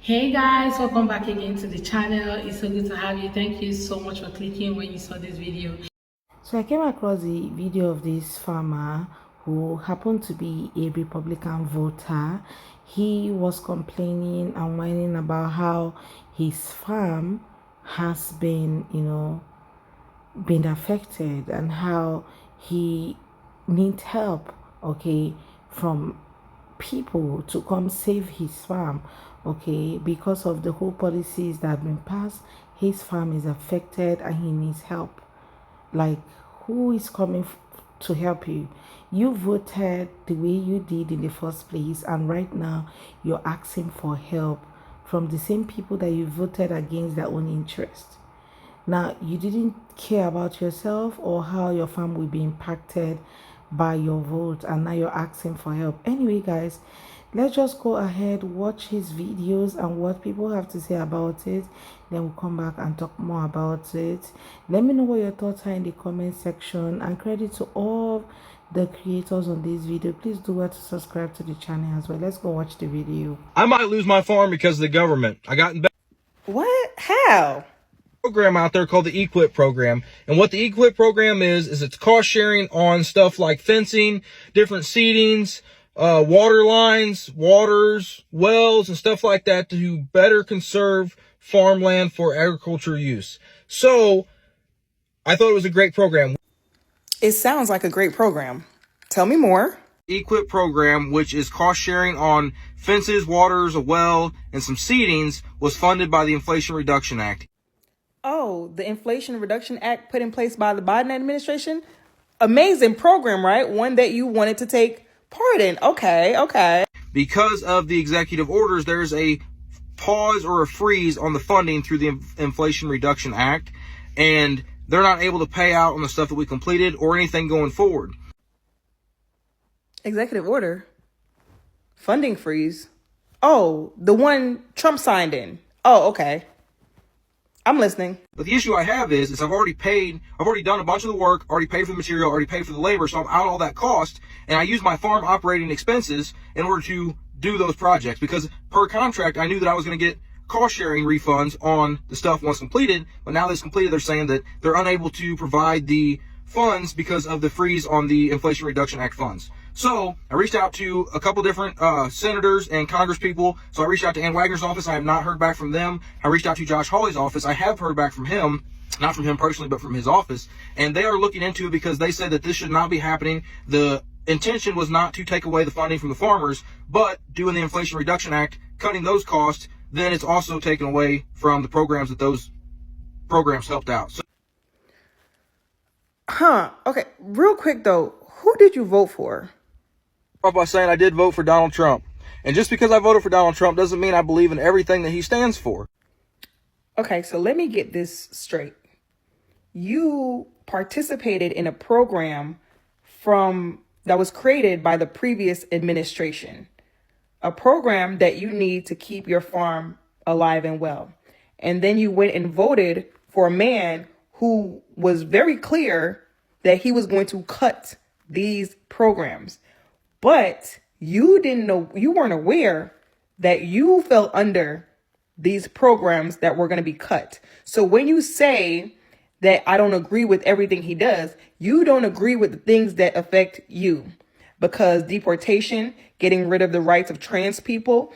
Hey guys, welcome back again to the channel. It's so good to have you. Thank you so much for clicking when you saw this video. So I came across the video of this farmer who happened to be a Republican voter. He was complaining and whining about how his farm has been, been affected and how he needs help, okay, from people to come save his farm, okay, because of the whole policies that have been passed. His farm is affected and he needs help. Like, who is coming to help you? You voted the way you did in the first place, and right now you're asking for help from the same people that you voted against their own interest. Now, you didn't care about yourself or how your farm will be impacted by your vote, and now you're asking for help. Anyway, guys, let's just go ahead, watch his videos and what people have to say about it. Then we'll come back and talk more about it. Let me know what your thoughts are in the comment section, and credit to all the creators on this video. Please do well to subscribe to the channel as well. Let's go watch the video. I might lose my farm because of the government. I got in What? How? program out there called the EQIP program. And what the EQIP program is it's cost sharing on stuff like fencing, different seedings, water lines, waters, wells, and stuff like that to better conserve farmland for agricultural use. So I thought it was a great program. It sounds like a great program. Tell me more. EQIP program, which is cost sharing on fences, waters, a well, and some seedings, was funded by the Inflation Reduction Act. Oh, the Inflation Reduction Act put in place by the Biden administration? Amazing program, right? One that you wanted to take part in. Okay. Because of the executive orders, there's a pause or a freeze on the funding through the Inflation Reduction Act, and they're not able to pay out on the stuff that we completed or anything going forward. Executive order? Funding freeze? Oh, the one Trump signed in. Oh, okay. I'm listening. But the issue I have is I've already done a bunch of the work, already paid for the material, already paid for the labor, so I'm out all that cost, and I use my farm operating expenses in order to do those projects, because per contract, I knew that I was going to get cost sharing refunds on the stuff once completed, but now that it's completed, they're saying that they're unable to provide the funds because of the freeze on the Inflation Reduction Act funds. So I reached out to a couple different senators and Congress people. So I reached out to Ann Wagner's office. I have not heard back from them. I reached out to Josh Hawley's office. I have heard back from him, not from him personally, but from his office. And they are looking into it because they said that this should not be happening. The intention was not to take away the funding from the farmers, but doing the Inflation Reduction Act, cutting those costs, then it's also taken away from the programs that those programs helped out. So, Okay. Real quick though, who did you vote for? by saying I did vote for Donald Trump. And just because I voted for Donald Trump doesn't mean I believe in everything that he stands for. Okay, so let me get this straight. You participated in a program that was created by the previous administration, a program that you need to keep your farm alive and well. And then you went and voted for a man who was very clear that he was going to cut these programs. But you didn't know, you weren't aware that you fell under these programs that were going to be cut. So when you say that I don't agree with everything he does, you don't agree with the things that affect you, because deportation, getting rid of the rights of trans people,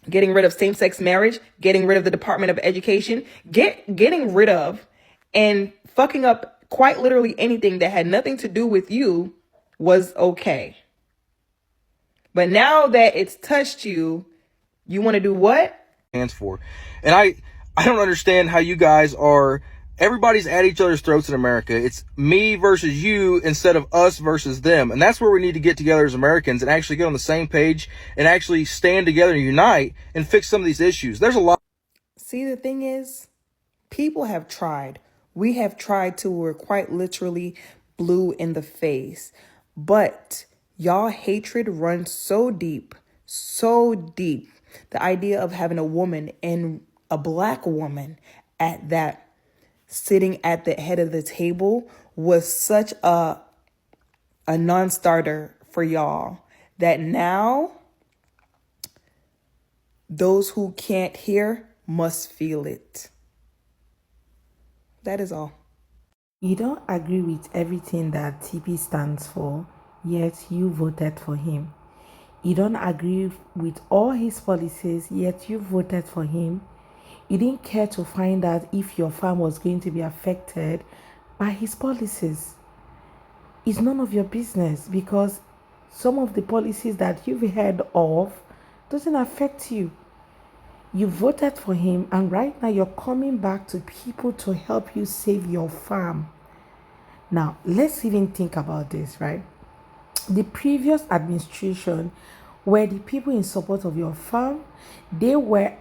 getting rid of same-sex marriage, getting rid of the Department of Education, getting rid of and fucking up quite literally anything that had nothing to do with you was okay. But now that it's touched you, you want to do what? Stands for. And I don't understand how you guys are, everybody's at each other's throats in America. It's me versus you instead of us versus them. And that's where we need to get together as Americans and actually get on the same page and actually stand together and unite and fix some of these issues. There's a lot. See, the thing is, people have tried. We have tried to, we're quite literally blue in the face. But y'all hatred runs so deep, so deep. The idea of having a woman, and a black woman at that, sitting at the head of the table was such a non-starter for y'all that now Those who can't hear must feel it. That is all. You don't agree with everything that TP stands for, yet you voted for him. You don't agree with all his policies, yet you voted for him. You didn't care to find out if your farm was going to be affected by his policies. It's none of your business because some of the policies that you've heard of doesn't affect you. You voted for him, and right now you're coming back to people to help you save your farm. Now, let's even think about this, right? The previous administration were the people in support of your farm. They were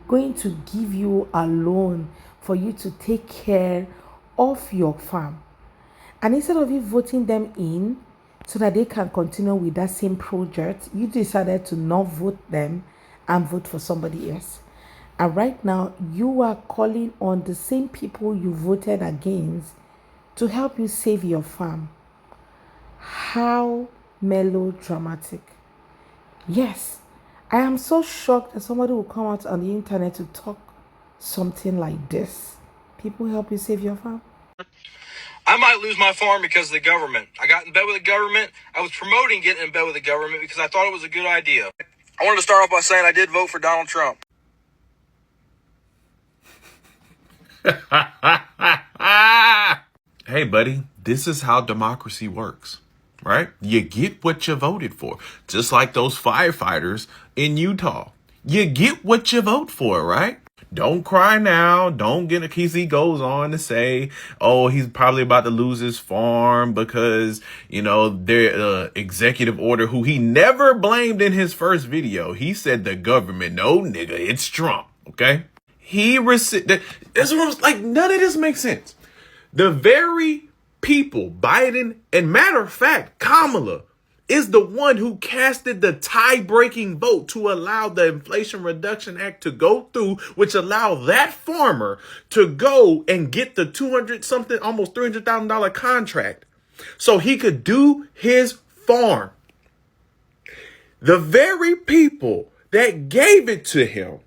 going to give you a loan for you to take care of your farm. And instead of you voting them in so that they can continue with that same project, you decided to not vote them and vote for somebody else. And right now, you are calling on the same people you voted against to help you save your farm. How melodramatic. Yes, I am so shocked that somebody will come out on the internet to talk something like this. People help you save your farm. I might lose my farm because of the government. I got in bed with the government. I was promoting getting in bed with the government because I thought it was a good idea. I wanted to start off by saying I did vote for Donald Trump. Hey, buddy, this is how democracy works, right? You get what you voted for, just like those firefighters in Utah. You get what you vote for, right? Don't cry now. Don't get a kiss. He goes on to say, oh, he's probably about to lose his farm because, their executive order, who he never blamed in his first video. He said the government. No, nigga, it's Trump. Okay. None of this makes sense. The very people, Biden, and matter of fact, Kamala, is the one who casted the tie-breaking vote to allow the Inflation Reduction Act to go through, which allowed that farmer to go and get the $200-something, almost $300,000 contract so he could do his farm. The very people that gave it to him,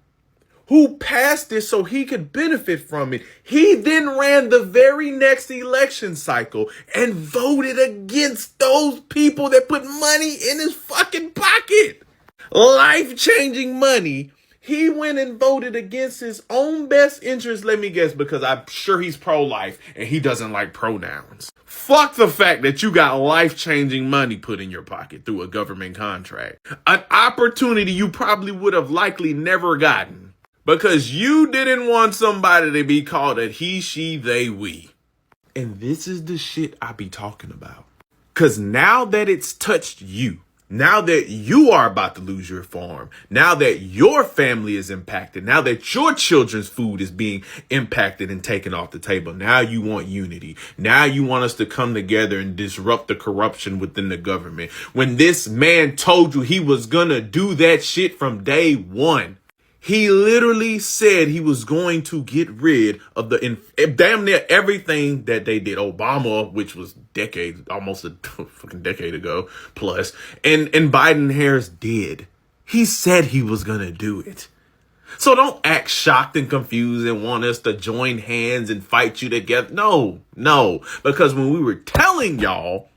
who passed it so he could benefit from it, he then ran the very next election cycle and voted against those people that put money in his fucking pocket. Life-changing money. He went and voted against his own best interest, let me guess, because I'm sure he's pro-life and he doesn't like pronouns. Fuck the fact that you got life-changing money put in your pocket through a government contract. An opportunity you probably would have likely never gotten. Because you didn't want somebody to be called a he, she, they, we. And this is the shit I be talking about. Because now that it's touched you, now that you are about to lose your farm, now that your family is impacted, now that your children's food is being impacted and taken off the table, now you want unity. Now you want us to come together and disrupt the corruption within the government. When this man told you he was gonna do that shit from day one. He literally said he was going to get rid of damn near everything that they did. Obama, which was almost a fucking decade ago plus, and Biden and Harris did. He said he was going to do it. So don't act shocked and confused and want us to join hands and fight you together. No, because when we were telling y'all,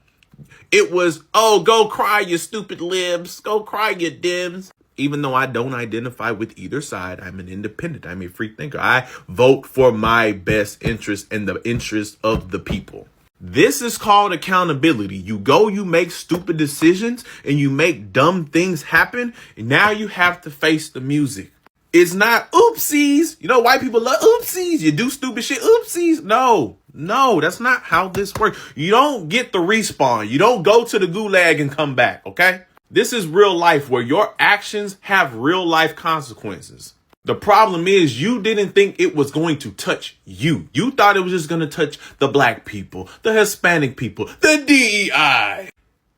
it was, oh, go cry, you stupid libs. Go cry, you Dems. Even though I don't identify with either side, I'm an independent. I'm a free thinker. I vote for my best interest and the interest of the people. This is called accountability. You go, you make stupid decisions and you make dumb things happen. And now you have to face the music. It's not oopsies. White people love oopsies. You do stupid shit. Oopsies. No, that's not how this works. You don't get the respawn. You don't go to the gulag and come back. Okay. This is real life where your actions have real life consequences. The problem is you didn't think it was going to touch you. You thought it was just going to touch the black people, the Hispanic people, the DEI.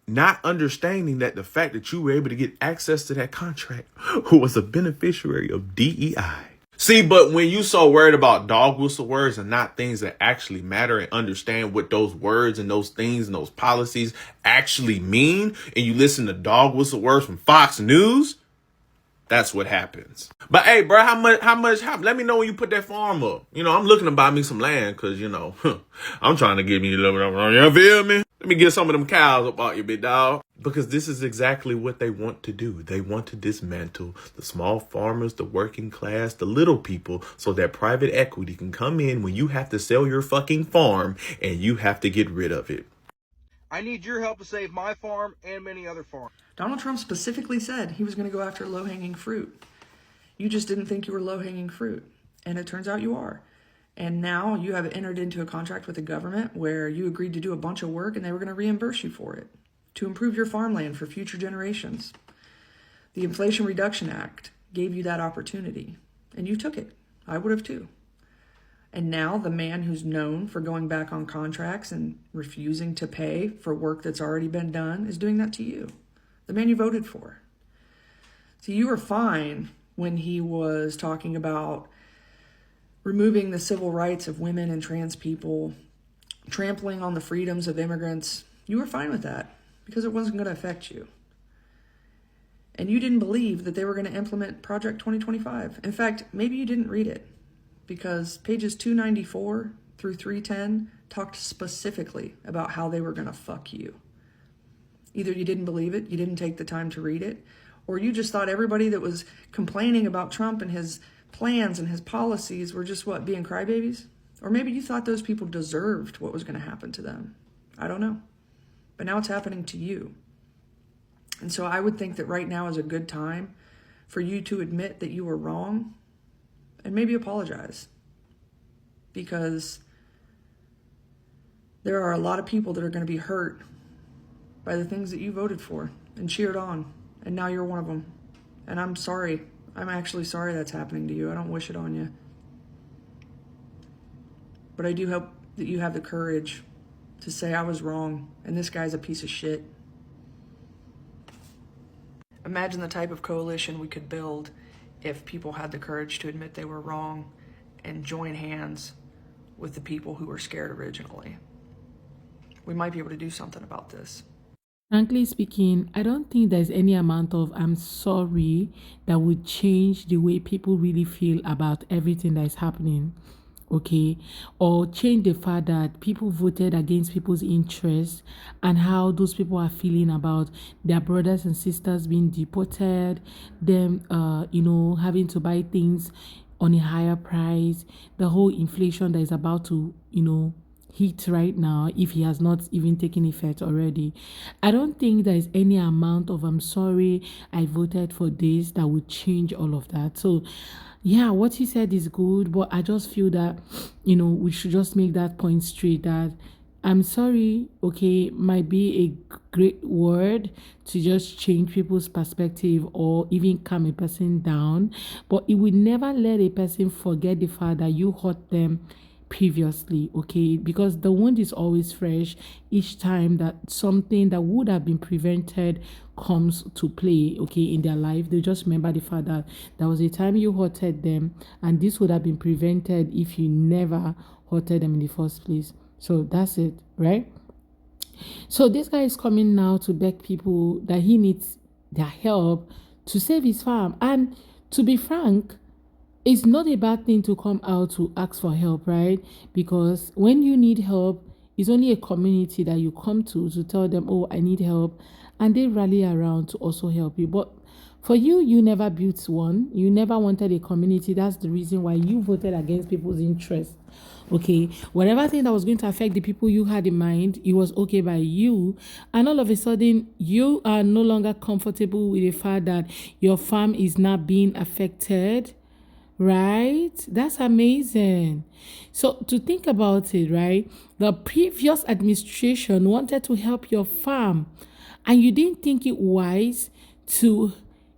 Not understanding that the fact that you were able to get access to that contract was a beneficiary of DEI. See, but when you so worried about dog whistle words and not things that actually matter and understand what those words and those things and those policies actually mean, and you listen to dog whistle words from Fox News, That's what happens. But hey, bro, how much, let me know when you put that farm up. You know, I'm looking to buy me some land because, you know, I'm trying to get me a little bit, you feel me? Let me get some of them cows up out your big dog. Because this is exactly what they want to do. They want to dismantle the small farmers, the working class, the little people, so that private equity can come in when you have to sell your fucking farm and you have to get rid of it. I need your help to save my farm and many other farms. Donald Trump specifically said he was going to go after low-hanging fruit. You just didn't think you were low-hanging fruit, and it turns out you are. And now you have entered into a contract with the government where you agreed to do a bunch of work and they were going to reimburse you for it to improve your farmland for future generations. The Inflation Reduction Act gave you that opportunity, and you took it. I would have too. And now the man who's known for going back on contracts and refusing to pay for work that's already been done is doing that to you, the man you voted for. So you were fine when he was talking about removing the civil rights of women and trans people, trampling on the freedoms of immigrants. You were fine with that because it wasn't going to affect you. And you didn't believe that they were going to implement Project 2025. In fact, maybe you didn't read it because pages 294 through 310 talked specifically about how they were going to fuck you. Either you didn't believe it, you didn't take the time to read it, or you just thought everybody that was complaining about Trump and his plans and his policies were just being crybabies? Or maybe you thought those people deserved what was going to happen to them. I don't know. But now it's happening to you. And so I would think that right now is a good time for you to admit that you were wrong and maybe apologize. Because there are a lot of people that are going to be hurt by the things that you voted for and cheered on. And now you're one of them. And I'm sorry. I'm actually sorry that's happening to you. I don't wish it on you. But I do hope that you have the courage to say I was wrong and this guy's a piece of shit. Imagine the type of coalition we could build if people had the courage to admit they were wrong and join hands with the people who were scared originally. We might be able to do something about this. Frankly speaking, I don't think there's any amount of I'm sorry that would change the way people really feel about everything that is happening, okay? Or change the fact that people voted against people's interests and how those people are feeling about their brothers and sisters being deported, them, having to buy things on a higher price, the whole inflation that is about to, hit right now if he has not even taken effect already. I don't think there is any amount of I'm sorry I voted for this that would change all of that. So yeah, what he said is good, but I just feel that we should just make that point straight that I'm sorry, okay, might be a great word to just change people's perspective or even calm a person down, but it will never let a person forget the fact that you hurt them previously, okay, because the wound is always fresh each time that something that would have been prevented comes to play, okay, in their life. They just remember the fact that there was a time you hurted them and this would have been prevented if you never hurted them in the first place. So that's it, right? So this guy is coming now to beg people that he needs their help to save his farm. And to be frank, it's not a bad thing to come out to ask for help, right? Because when you need help, it's only a community that you come to tell them, oh, I need help. And they rally around to also help you. But for you, you never built one. You never wanted a community. That's the reason why you voted against people's interests. Okay, whatever thing that was going to affect the people you had in mind, it was okay by you. And all of a sudden, you are no longer comfortable with the fact that your farm is not being affected. Right? That's amazing. So to think about it, right? The previous administration wanted to help your farm and you didn't think it wise to,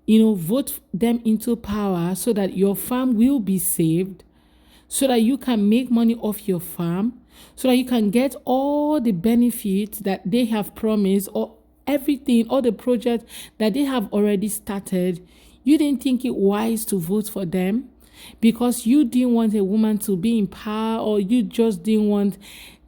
vote them into power so that your farm will be saved, so that you can make money off your farm, so that you can get all the benefits that they have promised or everything, all the projects that they have already started. You didn't think it wise to vote for them because you didn't want a woman to be in power or you just didn't want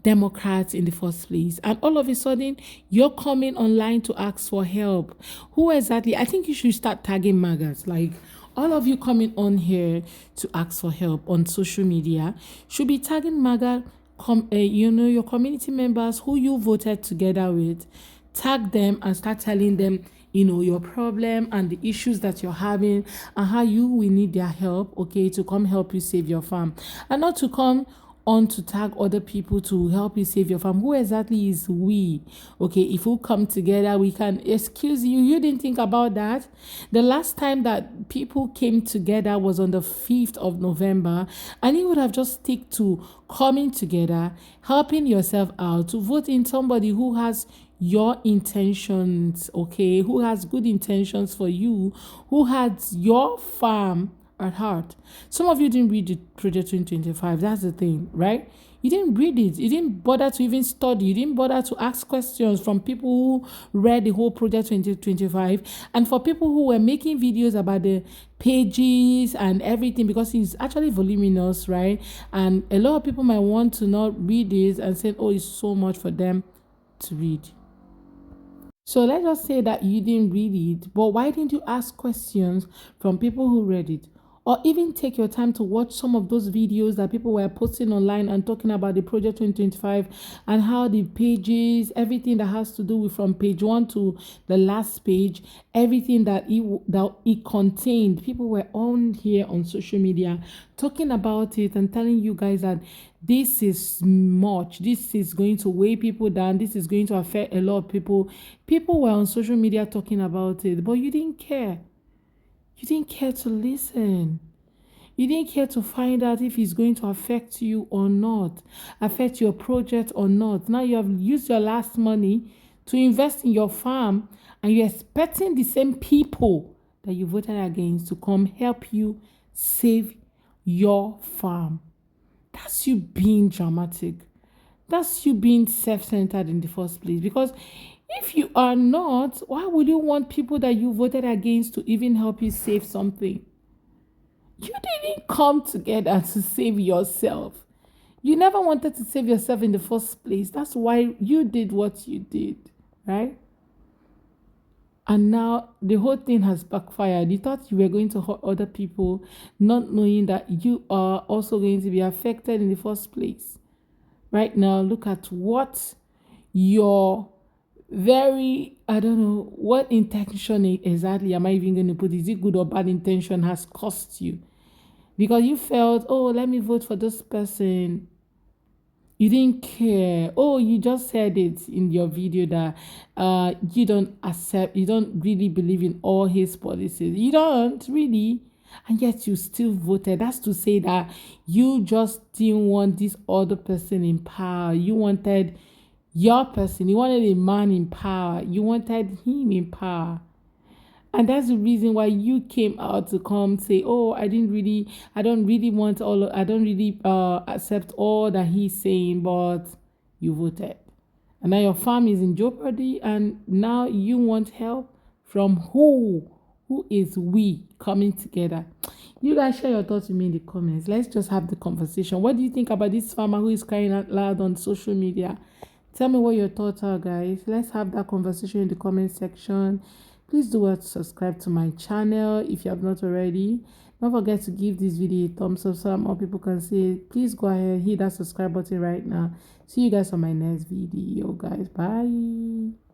Democrats in the first place. And all of a sudden, you're coming online to ask for help. Who exactly? I think you should start tagging Magas. Like, All of you coming on here to ask for help on social media should be tagging Maga, your community members who you voted together with. Tag them and start telling them, your problem and the issues that you're having and how you will need their help, okay, to come help you save your farm. And not to come on to tag other people to help you save your farm. Who exactly is we? Okay, if we come together, we can excuse you. You didn't think about that. The last time that people came together was on the 5th of November, and you would have just stick to coming together, helping yourself out to vote in somebody who has your intentions, okay, who has good intentions for you, who has your farm at heart. Some of you didn't read the Project 2025. That's the thing, right? You didn't read it. You didn't bother to even study. You didn't bother to ask questions from people who read the whole Project 2025. And for people who were making videos about the pages and everything, because it's actually voluminous, right? And a lot of people might want to not read this and say, oh, it's so much for them to read. So let's just say that you didn't read it, but why didn't you ask questions from people who read it? Or even take your time to watch some of those videos that people were posting online and talking about the Project 2025 and how the pages, everything that has to do with from page 1 to the last page, everything that it contained. People were on here on social media talking about it and telling you guys that this is much, this is going to weigh people down, this is going to affect a lot of people. People were on social media talking about it, but you didn't care. You didn't care to listen. You didn't care to find out if it's going to affect you or not, affect your project or not. Now you have used your last money to invest in your farm, and you're expecting the same people that you voted against to come help you save your farm. That's you being dramatic. That's you being self-centered in the first place. Because if you are not, why would you want people that you voted against to even help you save something? You didn't come together to save yourself. You never wanted to save yourself in the first place. That's why you did what you did, right? And now the whole thing has backfired. You thought you were going to hurt other people, not knowing that you are also going to be affected in the first place. Right now, look at what your I don't know, what intention exactly am I even going to put? Is it good or bad intention has cost you? Because you felt, oh, let me vote for this person. You didn't care. Oh, you just said it in your video that you don't really believe in all his policies. You don't really. And yet you still voted. That's to say that you just didn't want this other person in power. You wanted your person. You wanted a man in power. You wanted him in power. And that's the reason why you came out to come say, oh, I don't really accept all that he's saying, but you voted. And now your farm is in jeopardy, and now you want help from who? Who is we coming together? You guys share your thoughts with me in the comments. Let's just have the conversation. What do you think about this farmer who is crying out loud on social media? Tell me what your thoughts are, guys. Let's have that conversation in the comment section. Please do well to subscribe to my channel if you have not already. Don't forget to give this video a thumbs up so that more people can see it. Please go ahead, hit that subscribe button right now. See you guys on my next video, guys. Bye.